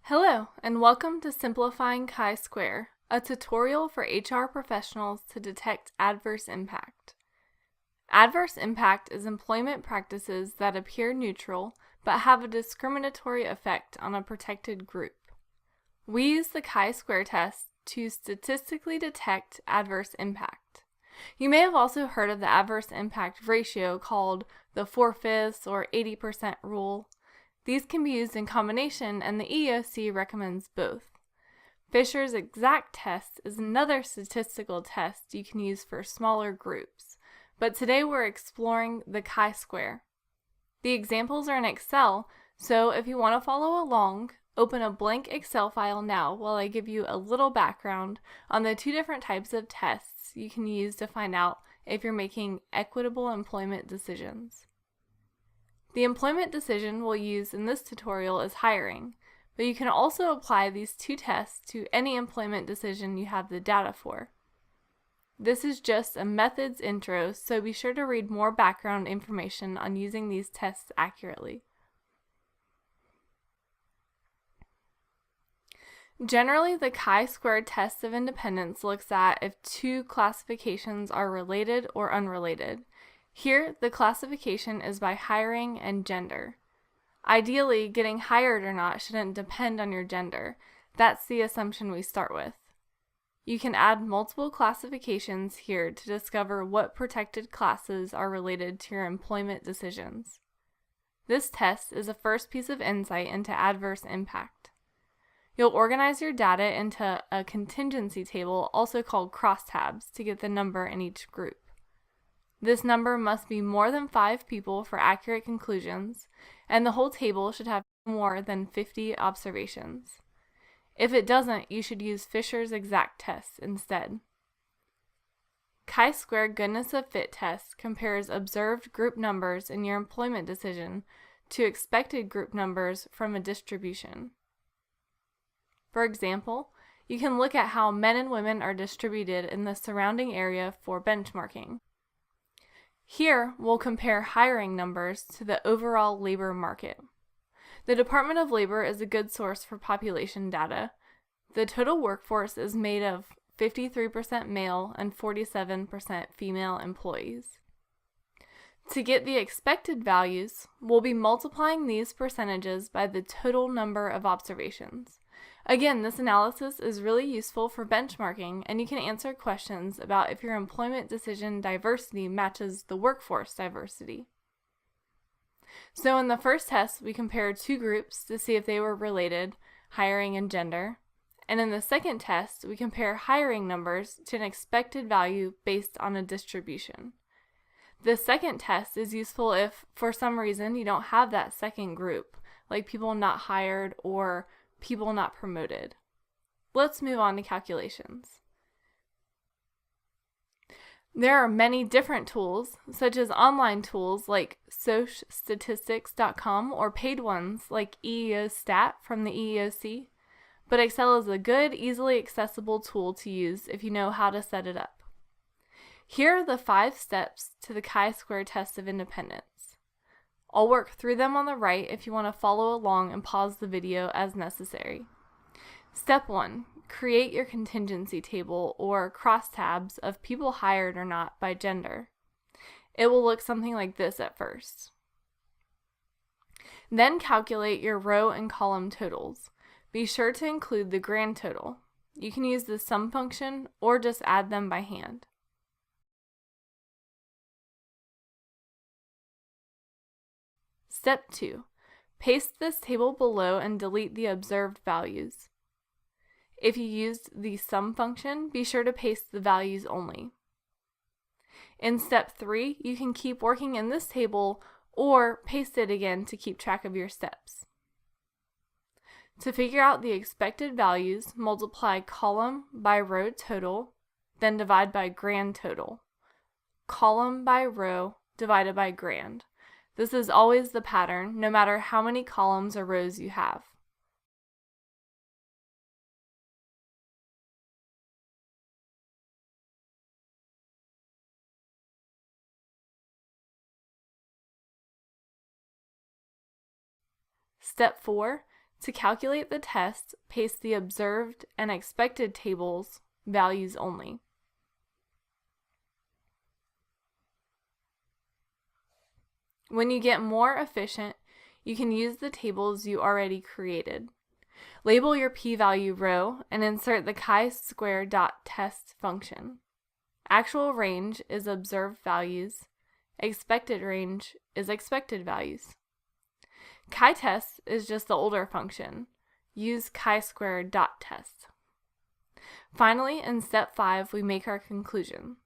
Hello, and welcome to Simplifying Chi-Square, a tutorial for HR professionals to detect adverse impact. Adverse impact is employment practices that appear neutral but have a discriminatory effect on a protected group. We use the Chi-Square test to statistically detect adverse impact. You may have also heard of the adverse impact ratio called the 4/5 or 80% rule. These can be used in combination, and the EEOC recommends both. Fisher's exact test is another statistical test you can use for smaller groups, but today we're exploring the chi-square. The examples are in Excel, so if you want to follow along, open a blank Excel file now while I give you a little background on the two different types of tests you can use to find out if you're making equitable employment decisions. The employment decision we'll use in this tutorial is hiring, but you can also apply these two tests to any employment decision you have the data for. This is just a methods intro, so be sure to read more background information on using these tests accurately. Generally, the chi-square test of independence looks at if two classifications are related or unrelated. Here, the classification is by hiring and gender. Ideally, getting hired or not shouldn't depend on your gender. That's the assumption we start with. You can add multiple classifications here to discover what protected classes are related to your employment decisions. This test is a first piece of insight into adverse impact. You'll organize your data into a contingency table, also called crosstabs, to get the number in each group. This number must be more than 5 people for accurate conclusions, and the whole table should have more than 50 observations. If it doesn't, you should use Fisher's exact test instead. Chi-square goodness of fit test compares observed group numbers in your employment decision to expected group numbers from a distribution. For example, you can look at how men and women are distributed in the surrounding area for benchmarking. Here, we'll compare hiring numbers to the overall labor market. The Department of Labor is a good source for population data. The total workforce is made of 53% male and 47% female employees. To get the expected values, we'll be multiplying these percentages by the total number of observations. Again, this analysis is really useful for benchmarking, and you can answer questions about if your employment decision diversity matches the workforce diversity. So in the first test, we compared two groups to see if they were related, hiring and gender. And in the second test, we compare hiring numbers to an expected value based on a distribution. The second test is useful if, for some reason, you don't have that second group, like people not hired or people not promoted. Let's move on to calculations. There are many different tools, such as online tools like socialstatistics.com or paid ones like EEOStat from the EEOC, but Excel is a good, easily accessible tool to use if you know how to set it up. Here are the 5 steps to the chi-square test of independence. I'll work through them on the right if you want to follow along and pause the video as necessary. Step 1. Create your contingency table or crosstabs of people hired or not by gender. It will look something like this at first. Then calculate your row and column totals. Be sure to include the grand total. You can use the sum function or just add them by hand. Step 2. Paste this table below and delete the observed values. If you used the sum function, be sure to paste the values only. In step 3, you can keep working in this table or paste it again to keep track of your steps. To figure out the expected values, multiply column by row total, then divide by grand total. Column by row divided by grand. This is always the pattern, no matter how many columns or rows you have. Step 4. To calculate the test, paste the observed and expected tables values only. When you get more efficient, you can use the tables you already created. Label your p-value row and insert the chi-square.test function. Actual range is observed values. Expected range is expected values. Chi-test is just the older function. Use chi-square.test. Finally, in step 5, we make our conclusion.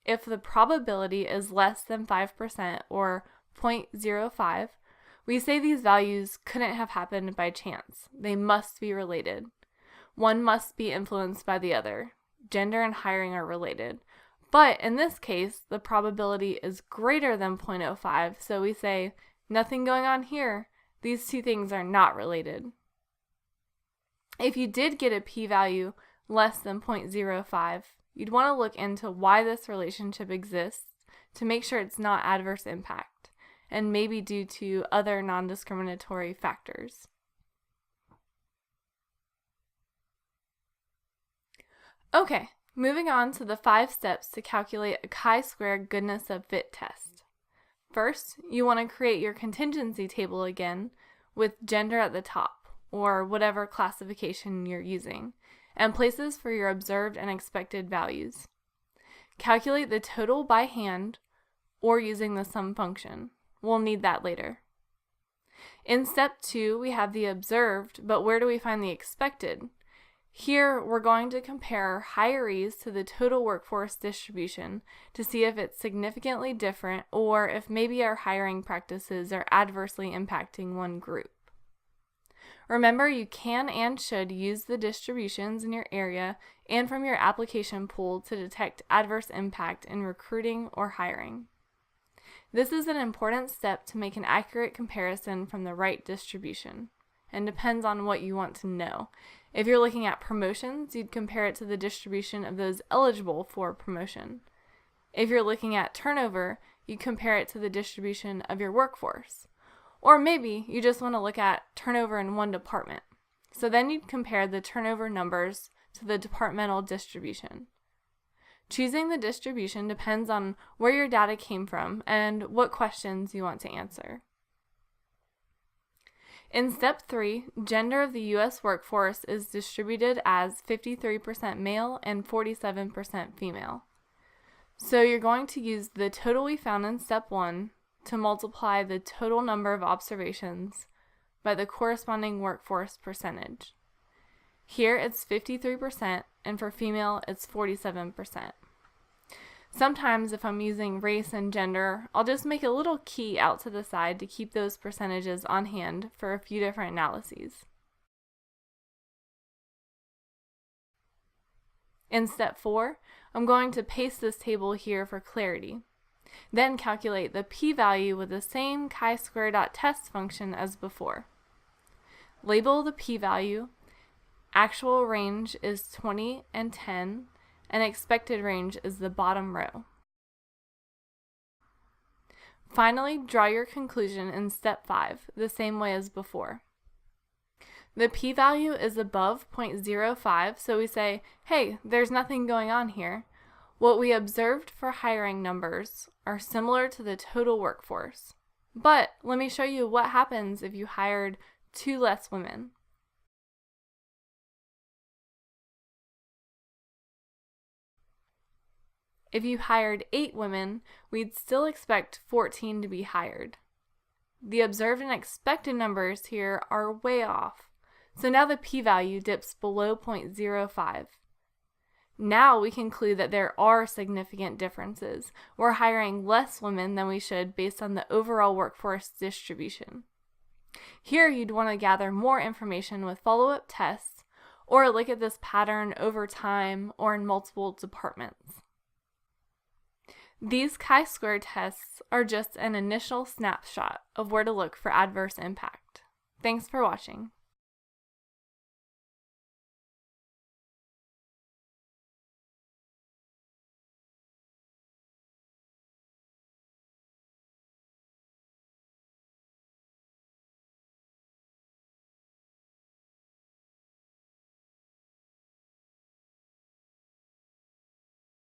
If the probability is less than 5% or 0.05, we say these values couldn't have happened by chance. They must be related. One must be influenced by the other. Gender and hiring are related. But in this case, the probability is greater than 0.05, so we say, nothing going on here. These two things are not related. If you did get a p-value less than 0.05, you'd want to look into why this relationship exists to make sure it's not adverse impact, and maybe due to other non-discriminatory factors. Okay, moving on to the 5 steps to calculate a chi-square goodness of fit test. First, you want to create your contingency table again with gender at the top, or whatever classification you're using, and places for your observed and expected values. Calculate the total by hand or using the sum function. We'll need that later. In step 2, we have the observed, but where do we find the expected? Here, we're going to compare hirees to the total workforce distribution to see if it's significantly different or if maybe our hiring practices are adversely impacting one group. Remember, you can and should use the distributions in your area and from your application pool to detect adverse impact in recruiting or hiring. This is an important step to make an accurate comparison from the right distribution, and depends on what you want to know. If you're looking at promotions, you'd compare it to the distribution of those eligible for promotion. If you're looking at turnover, you compare it to the distribution of your workforce. Or maybe you just want to look at turnover in one department. So then you'd compare the turnover numbers to the departmental distribution. Choosing the distribution depends on where your data came from and what questions you want to answer. In step 3, gender of the U.S. workforce is distributed as 53% male and 47% female. So you're going to use the total we found in step 1 to multiply the total number of observations by the corresponding workforce percentage. Here it's 53%, and for female it's 47%. Sometimes if I'm using race and gender, I'll just make a little key out to the side to keep those percentages on hand for a few different analyses. In step 4, I'm going to paste this table here for clarity. Then calculate the p-value with the same chi-square.test function as before. Label the p-value. Actual range is 20 and 10, and expected range is the bottom row. Finally, draw your conclusion in step 5, the same way as before. The p-value is above 0.05, so we say, hey, there's nothing going on here. What we observed for hiring numbers are similar to the total workforce. But let me show you what happens if you hired 2 less women. If you hired 8 women, we'd still expect 14 to be hired. The observed and expected numbers here are way off, so now the p-value dips below 0.05. Now we conclude that there are significant differences. We're hiring less women than we should based on the overall workforce distribution. Here you'd want to gather more information with follow-up tests, or look at this pattern over time or in multiple departments. These chi-square tests are just an initial snapshot of where to look for adverse impact. Thanks for watching.